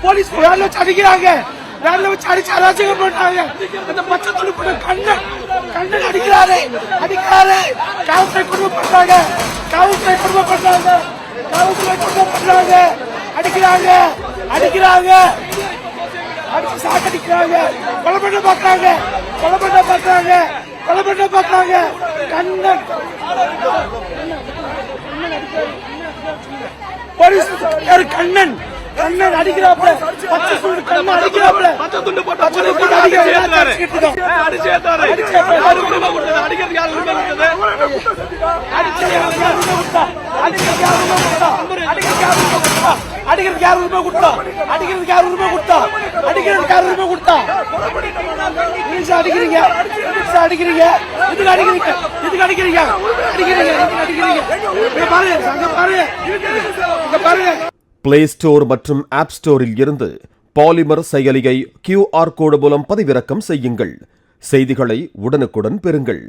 Police அடிக்கிறாங்க, அராஜகம் பண்றாங்க. அந்த பச்சை துணி போட்ட கண்ணன் அடிக்கிறாரு, காவல்துறை குடும்பப்படுறாங்க, அடிக்கிறாங்க, அடிச்சு சாக்கடிக்கிறாங்க, கொலை பண்ண பாக்குறாங்க. கண்ணன் போலீஸ் கண்ணன் அடிக்கிறாப்ல, பச்சை துண்டு கண்ணன் அடிக்கிறாப்ல, பச்சை துண்டு போட்டு அடிக்கிறதுக்கு யார் உரிமை கொடுத்தா? அடிக்கிறீங்க, இதுக்கு அடிக்கிறீங்க. பாருங்க. பிளே ஸ்டோர் மற்றும் ஆப் ஸ்டோரில் இருந்து பாலிமர் செயலியை QR கோடு மூலம் பதிவிறக்கம் செய்யுங்கள். செய்திகளை உடனுக்குடன் பெறுங்கள்.